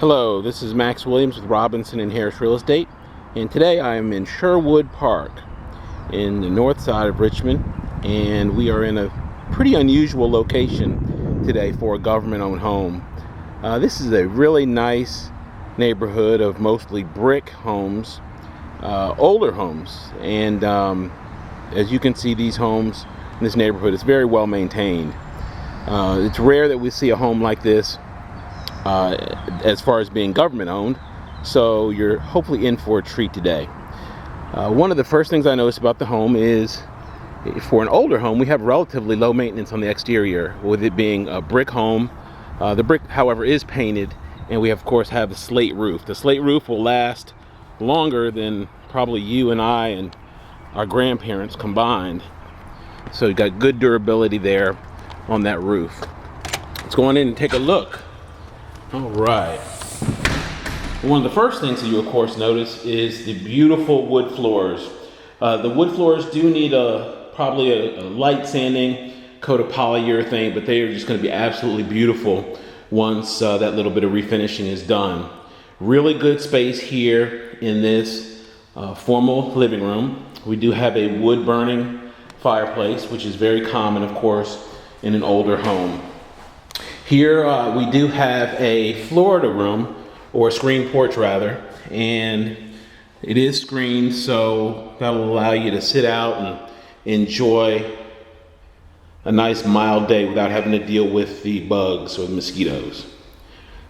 Hello, this is Max Williams with Robinson and Harris Real Estate, and today I am in Sherwood Park in the north side of Richmond, and we are in a pretty unusual location today for a government-owned home. This is a really nice neighborhood of mostly brick homes, older homes, and as you can see, these homes in this neighborhood is very well maintained. It's rare that we see a home like this as far as being government owned, so you're hopefully in for a treat today. One of the first things I noticed about the home is, for an older home, we have relatively low maintenance on the exterior, with it being a brick home. The brick, however, is painted, and we of course have a slate roof. The slate roof will last longer than probably you and I and our grandparents combined, so you got good durability there on that roof. Let's go on in and take a look. All right. One of the first things that you of course notice is the beautiful wood floors. The wood floors do need probably a light sanding coat of polyurethane, but they are just going to be absolutely beautiful once that little bit of refinishing is done. Really good space here in this formal living room. We do have a wood burning fireplace, which is very common of course in an older home. Here we do have a Florida room, or a screen porch rather, and it is screened, so that will allow you to sit out and enjoy a nice mild day without having to deal with the bugs or the mosquitoes.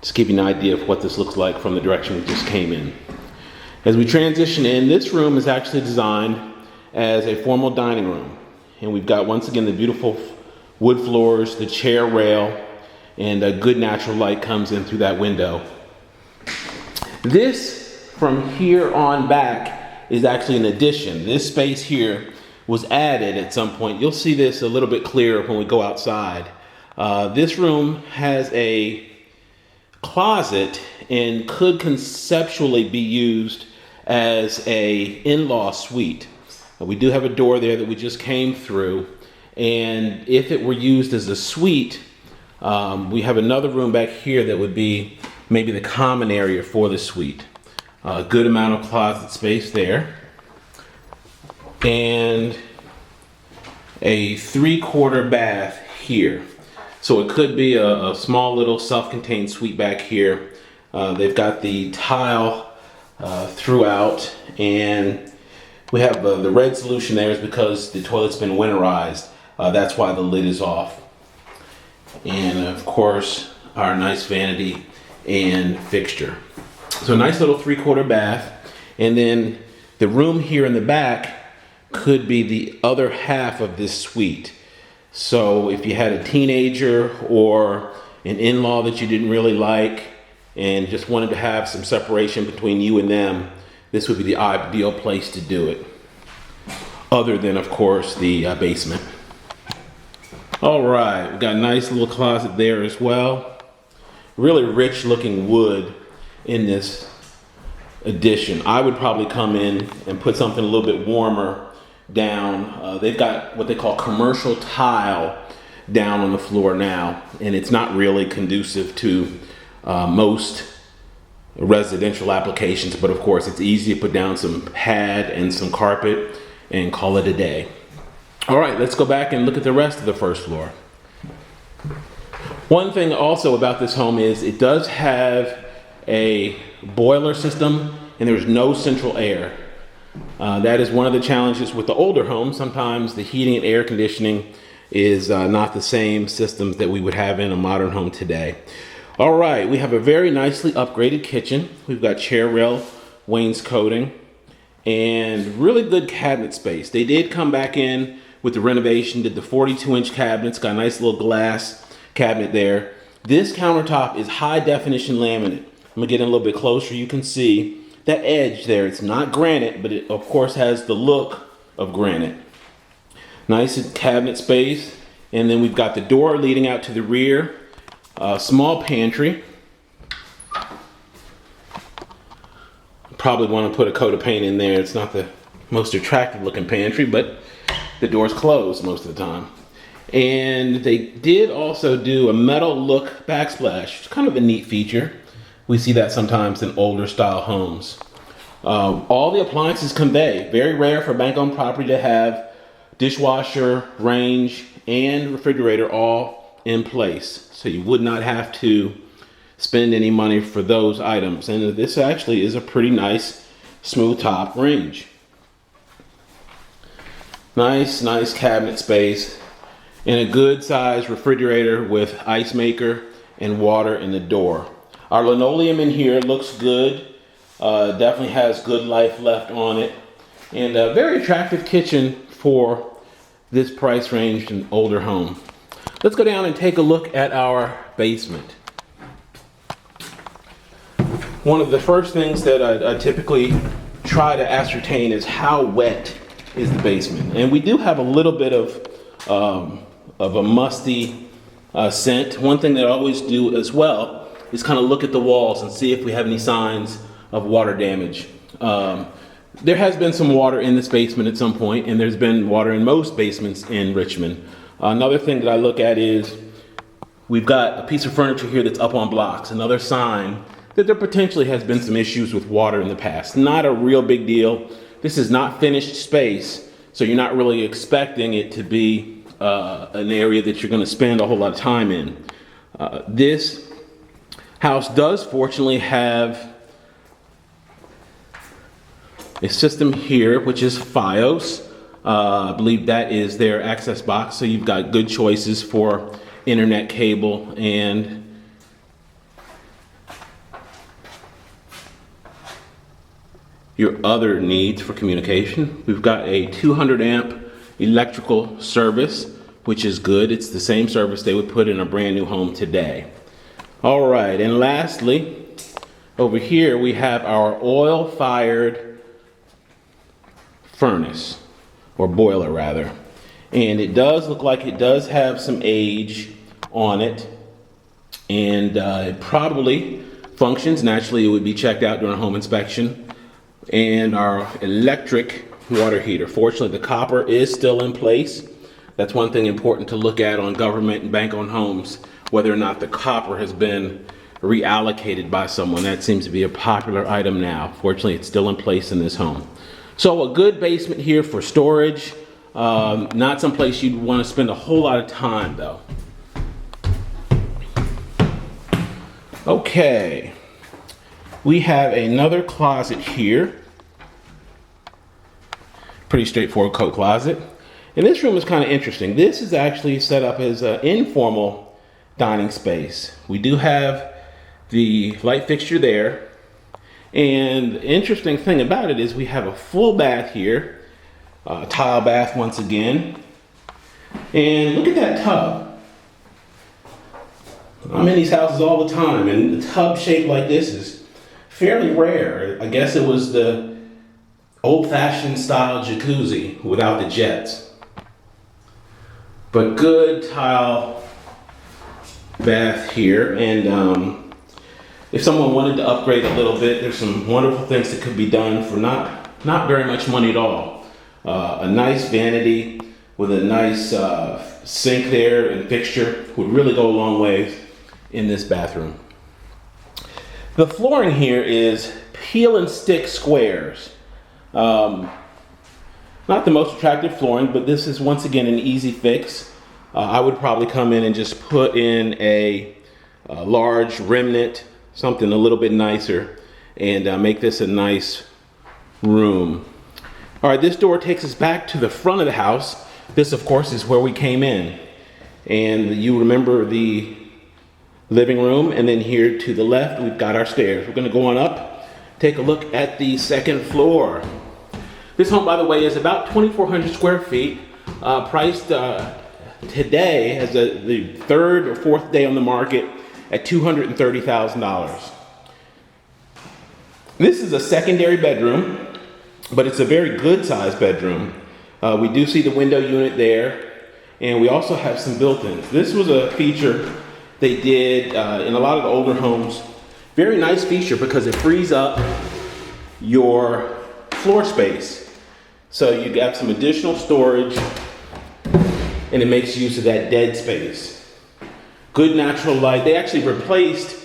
Just give you an idea of what this looks like from the direction we just came in. As we transition in, this room is actually designed as a formal dining room, and we've got once again the beautiful wood floors, the chair rail, and a good natural light comes in through that window. This, from here on back, is actually an addition. This space here was added at some point. You'll see this a little bit clearer when we go outside. This room has a closet and could conceptually be used as a in-law suite. We do have a door there that we just came through, and if it were used as a suite, we have another room back here that would be maybe the common area for the suite. A good amount of closet space there. And a 3/4 bath here. So it could be a small little self-contained suite back here. They've got the tile throughout, and we have the red solution there is because the toilet's been winterized. That's why the lid is off. And of course, our nice vanity and fixture. So a nice little 3/4 bath. And then the room here in the back could be the other half of this suite. So if you had a teenager or an in-law that you didn't really like and just wanted to have some separation between you and them, this would be the ideal place to do it. Other than, of course, the basement. All right, we've got a nice little closet there as well. Really rich looking wood in this addition. I would probably come in and put something a little bit warmer down. They've got what they call commercial tile down on the floor now, and it's not really conducive to most residential applications, but of course it's easy to put down some pad and some carpet and call it a day. All right, let's go back and look at the rest of the first floor. One thing also about this home is it does have a boiler system, and there's no central air. That is one of the challenges with the older homes. Sometimes the heating and air conditioning is not the same systems that we would have in a modern home today. All right, we have a very nicely upgraded kitchen. We've got chair rail wainscoting and really good cabinet space. They did come back in with the renovation, did the 42-inch cabinets, got a nice little glass cabinet there. This countertop is high definition laminate. I'm gonna get in a little bit closer. You can see that edge there. It's not granite, but it of course has the look of granite. Nice cabinet space. And then we've got the door leading out to the rear. Small pantry. Probably want to put a coat of paint in there. It's not the most attractive looking pantry, but the door's closed most of the time. And they did also do a metal look backsplash. It's kind of a neat feature. We see that sometimes in older style homes. All the appliances convey. Very rare for bank-owned property to have dishwasher, range, and refrigerator all in place. So you would not have to spend any money for those items. And this actually is a pretty nice smooth top range. Nice cabinet space, and a good sized refrigerator with ice maker and water in the door. Our linoleum in here looks good. Definitely has good life left on it, and a very attractive kitchen for this price range in older home. Let's go down and take a look at our basement. One of the first things that I typically try to ascertain is how wet is the basement. And we do have a little bit of a musty scent. One thing that I always do as well is kind of look at the walls and see if we have any signs of water damage. There has been some water in this basement at some point, and there's been water in most basements in Richmond. Another thing that I look at is we've got a piece of furniture here that's up on blocks. Another sign that there potentially has been some issues with water in the past. Not a real big deal. This is not finished space, so you're not really expecting it to be an area that you're going to spend a whole lot of time in. This house does fortunately have a system here, which is FiOS. I believe that is their access box, so you've got good choices for internet cable and your other needs for communication. We've got a 200 amp electrical service, which is good. It's the same service they would put in a brand new home today. All right, and lastly, over here we have our oil-fired furnace, or boiler rather. And it does look like it does have some age on it, and it probably functions. Naturally, it would be checked out during a home inspection. And our electric water heater. Fortunately, the copper is still in place. That's one thing important to look at on government and bank-owned homes, whether or not the copper has been reallocated by someone. That seems to be a popular item now. Fortunately, it's still in place in this home. So a good basement here for storage. Not someplace you'd want to spend a whole lot of time though. Okay. We have another closet here. Pretty straightforward coat closet. And this room is kind of interesting. This is actually set up as an informal dining space. We do have the light fixture there. And the interesting thing about it is we have a full bath here. Tile bath once again. And look at that tub. I'm in these houses all the time, and the tub shaped like this is fairly rare. I guess it was the old-fashioned style jacuzzi without the jets. But good tile bath here, and if someone wanted to upgrade a little bit, there's some wonderful things that could be done for not very much money at all. A nice vanity with a nice sink there and fixture would really go a long way in this bathroom. The flooring here is peel and stick squares. Not the most attractive flooring, but this is once again an easy fix. I would probably come in and just put in a large remnant, something a little bit nicer, and make this a nice room. All right, this door takes us back to the front of the house. This, of course, is where we came in. And you remember the living room, and then here to the left, we've got our stairs. We're gonna go on up, take a look at the second floor. This home, by the way, is about 2,400 square feet, priced today as the third or fourth day on the market at $230,000. This is a secondary bedroom, but it's a very good sized bedroom. We do see the window unit there, and we also have some built-ins. This was a feature they did in a lot of the older homes. Very nice feature because it frees up your floor space. So you got some additional storage, and it makes use of that dead space. Good natural light. They actually replaced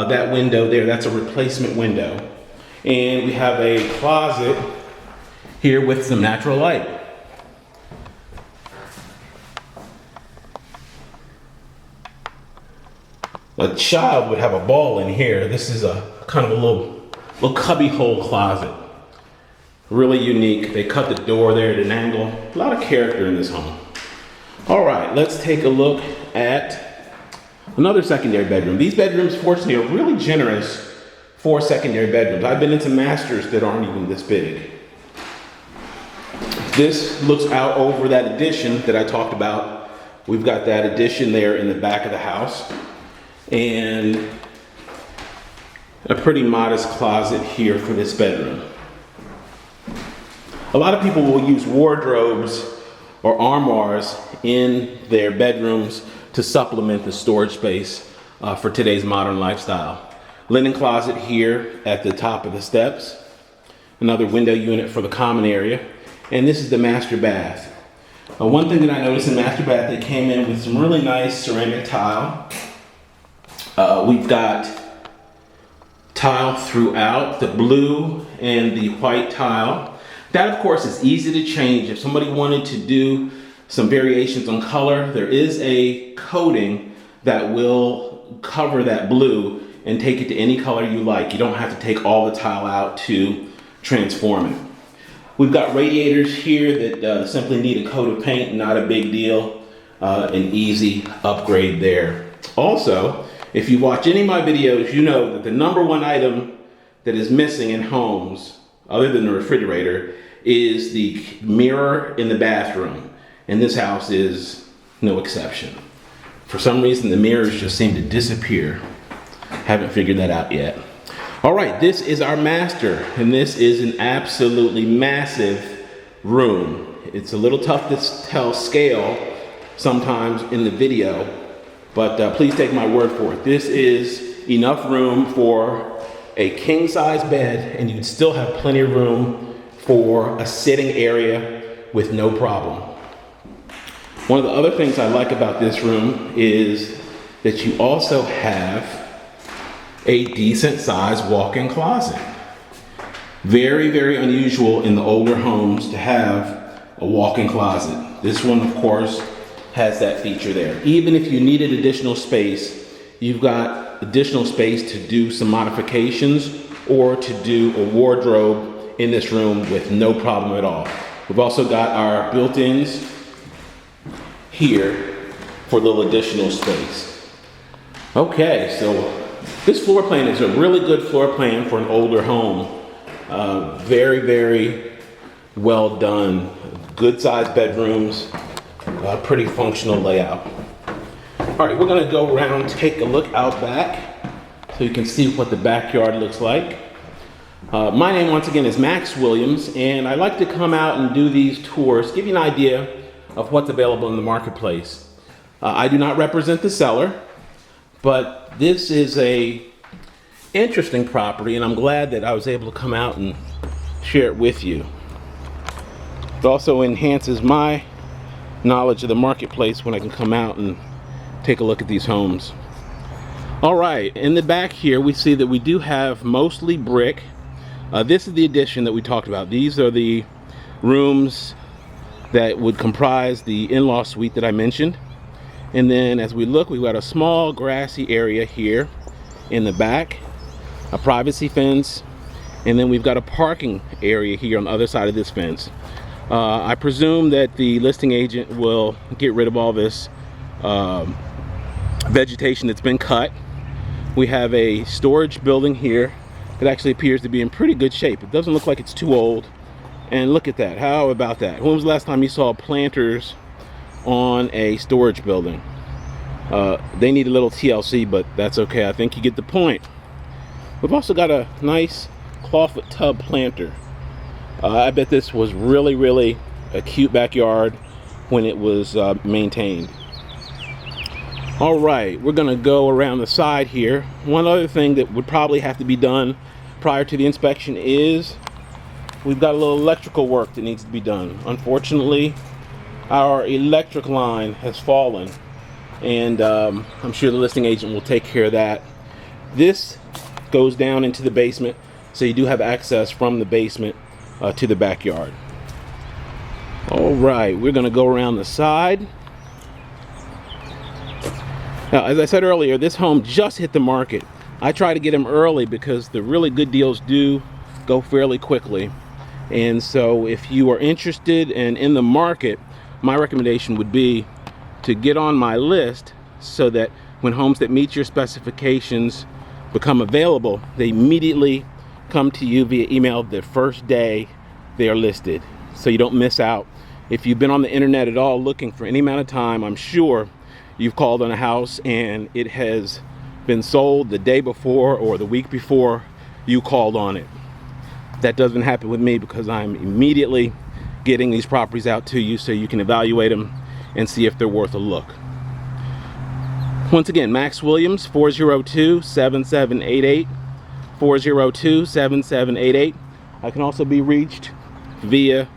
That window there, that's a replacement window. And we have a closet here with some natural light. A child would have a ball in here. This is a kind of a little cubby hole closet. Really unique. They cut the door there at an angle. A lot of character in this home. All right, let's take a look at another secondary bedroom. These bedrooms, fortunately, are really generous for secondary bedrooms. I've been into masters that aren't even this big. This looks out over that addition that I talked about. We've got that addition there in the back of the house. And a pretty modest closet here for this bedroom. A lot of people will use wardrobes or armoires in their bedrooms to supplement the storage space for today's modern lifestyle. Linen closet here at the top of the steps. Another window unit for the common area. And this is the master bath. One thing that I noticed in master bath, they came in with some really nice ceramic tile. We've got tile throughout, the blue and the white tile. That, of course, is easy to change. If somebody wanted to do some variations on color, there is a coating that will cover that blue and take it to any color you like. You don't have to take all the tile out to transform it. We've got radiators here that simply need a coat of paint, not a big deal. An easy upgrade there. Also, if you watch any of my videos, you know that the #1 item that is missing in homes, other than the refrigerator, is the mirror in the bathroom. And this house is no exception. For some reason, the mirrors just seem to disappear. Haven't figured that out yet. All right, this is our master, and this is an absolutely massive room. It's a little tough to tell scale sometimes in the video, but please take my word for it. This is enough room for a king-size bed, and you'd still have plenty of room for a sitting area with no problem. One of the other things I like about this room is that you also have a decent-sized walk-in closet. Very, very unusual in the older homes to have a walk-in closet. This one, of course, has that feature there. Even if you needed additional space, you've got additional space to do some modifications or to do a wardrobe in this room with no problem at all. We've also got our built-ins here for a little additional space. Okay, so this floor plan is a really good floor plan for an older home. Very, very well done. Good sized bedrooms, pretty functional layout. All right, we're gonna go around, take a look out back so you can see what the backyard looks like. My name once again is Max Williams, and I like to come out and do these tours, give you an idea of what's available in the marketplace. I do not represent the seller, but this is a interesting property, and I'm glad that I was able to come out and share it with you. It also enhances my knowledge of the marketplace when I can come out and take a look at these homes. All right, in the back here we see that we do have mostly brick. This is the addition that we talked about. These are the rooms that would comprise the in-law suite that I mentioned. And then as we look, we've got a small grassy area here in the back, a privacy fence, and then we've got a parking area here on the other side of this fence. I presume that the listing agent will get rid of all this vegetation that's been cut. We have a storage building here. It actually appears to be in pretty good shape. It doesn't look like it's too old. And look at that. How about that? When was the last time you saw planters on a storage building? They need a little TLC, but that's okay. I think you get the point. We've also got a nice clawfoot tub planter. I bet this was really, really a cute backyard when it was maintained. All right, we're gonna go around the side here. One other thing that would probably have to be done prior to the inspection is we've got a little electrical work that needs to be done. Unfortunately, our electric line has fallen, and I'm sure the listing agent will take care of that This goes down into the basement, so you do have access from the basement to the backyard. All right, we're gonna go around the side. Now, as I said earlier, this home just hit the market. I try to get them early because the really good deals do go fairly quickly. And so if you are interested and in the market, my recommendation would be to get on my list so that when homes that meet your specifications become available, they immediately come to you via email the first day they are listed, so you don't miss out. If you've been on the internet at all looking for any amount of time, I'm sure you've called on a house and it has been sold the day before or the week before you called on it. That doesn't happen with me because I'm immediately getting these properties out to you so you can evaluate them and see if they're worth a look. Once again, Max Williams, 402-7788, 402-7788. I can also be reached via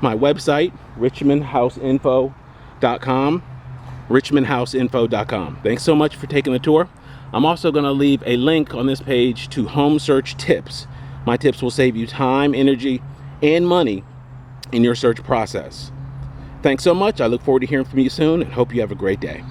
my website, richmondhouseinfo.com, richmondhouseinfo.com. Thanks so much for taking the tour. I'm also going to leave a link on this page to home search tips. My tips will save you time, energy, and money in your search process. Thanks so much. I look forward to hearing from you soon and hope you have a great day.